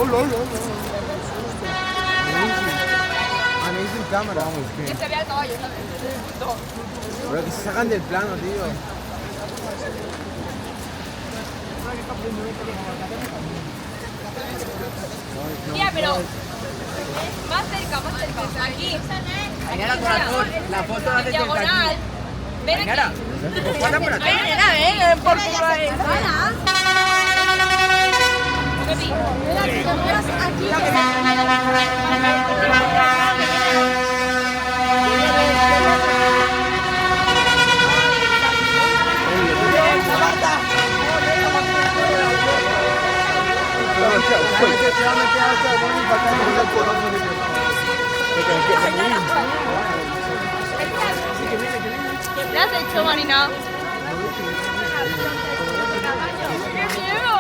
Oh, lol. Amazing cámara. Que se vea el caballo, ¿sabes? Pero que se sacan del plano, tío. Mira, pero más cerca. Aquí. Ainara, corazón, la foto la haces desde aquí. Diagonal. Ven aquí. Ainara, pasa por aquí. Ven, por favor. Pepi. ¿Qué has hecho, Marina? ¡Qué miedo!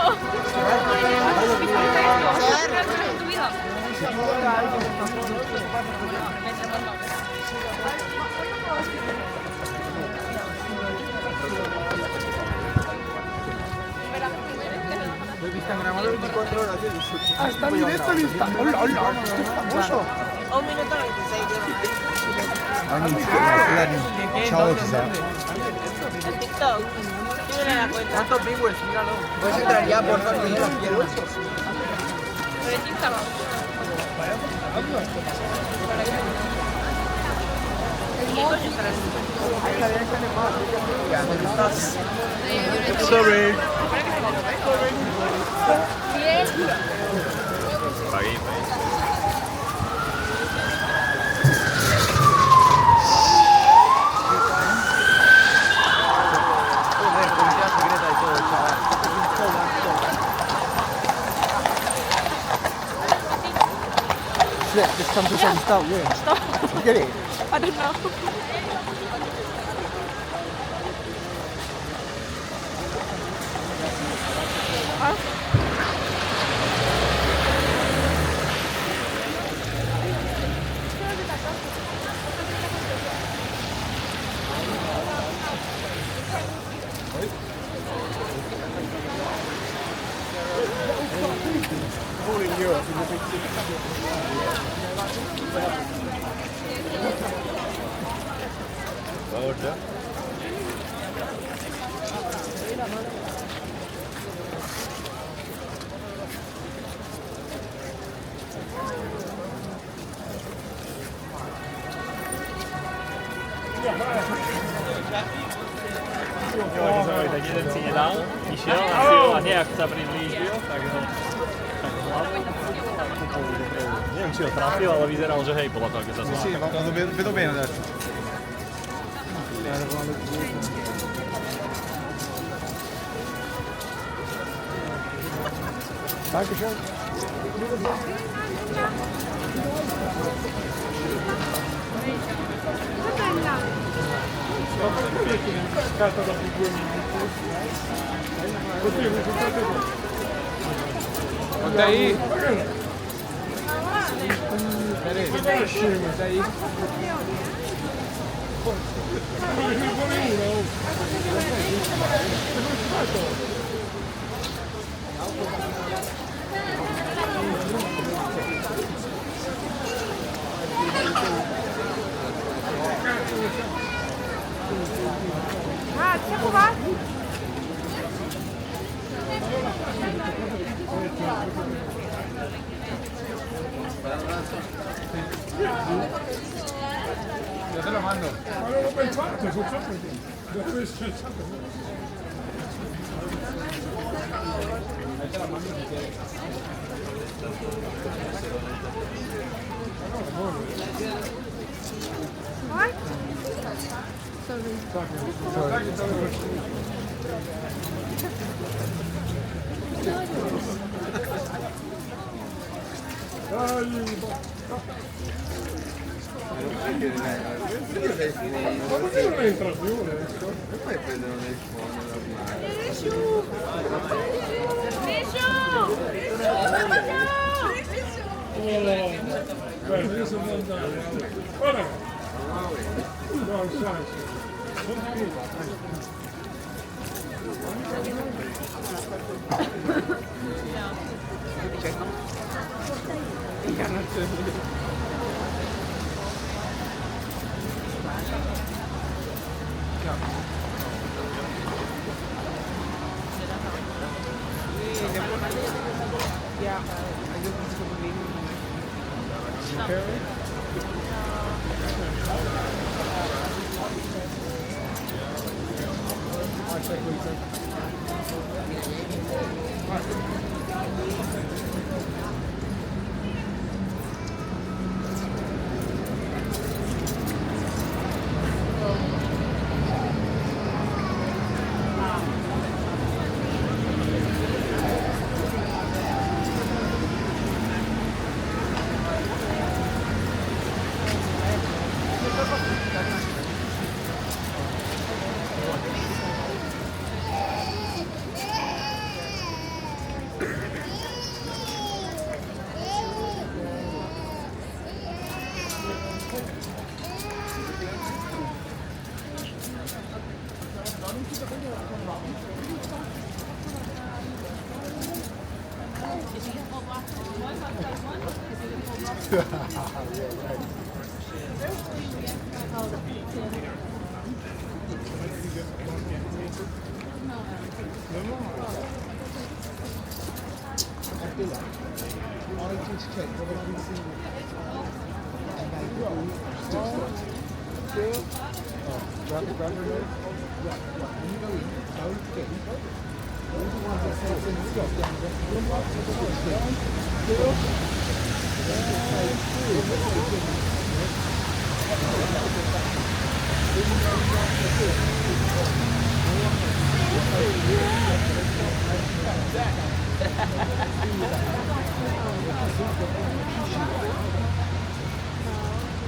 Instagramado 24 horas. Hasta directo en Instagram. Hola, esto es famoso. 1 minuto 26 El TikTok. Síguele la cuenta. ¿Cuántos viewers? Míralo. Puedes entrar ya, por favor, que yo los quiero. Pero es Instagram. Sorry. This comes stop, yeah. Stop. You get it? I don't know. All in Europe in the big city. Orada. Tak jeden si nedal, išiel a nejak sa priblížil, takže neviem, či ho trafil, ale vyzeral, že hej, podľa toho, keď sa zvládol. Sì, vedo bene adesso. Dankeschön. Carta dopo 2 minuti. Così il risultato è buono. Dai. Dai. Ah, siamo qua? Ya te lo mando. Ahora lo pensaste, escuchame. Dove c'è Ahí te la mando si quieres. What? Perché non entra più adesso? E poi prendono nel fondo normale. Guarda, io sono andato. Guarda. No, il senso. Ja, natürlich. Ja, also das ist Problem.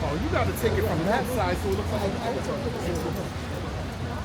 Oh, you got to take it from that side so it looks like a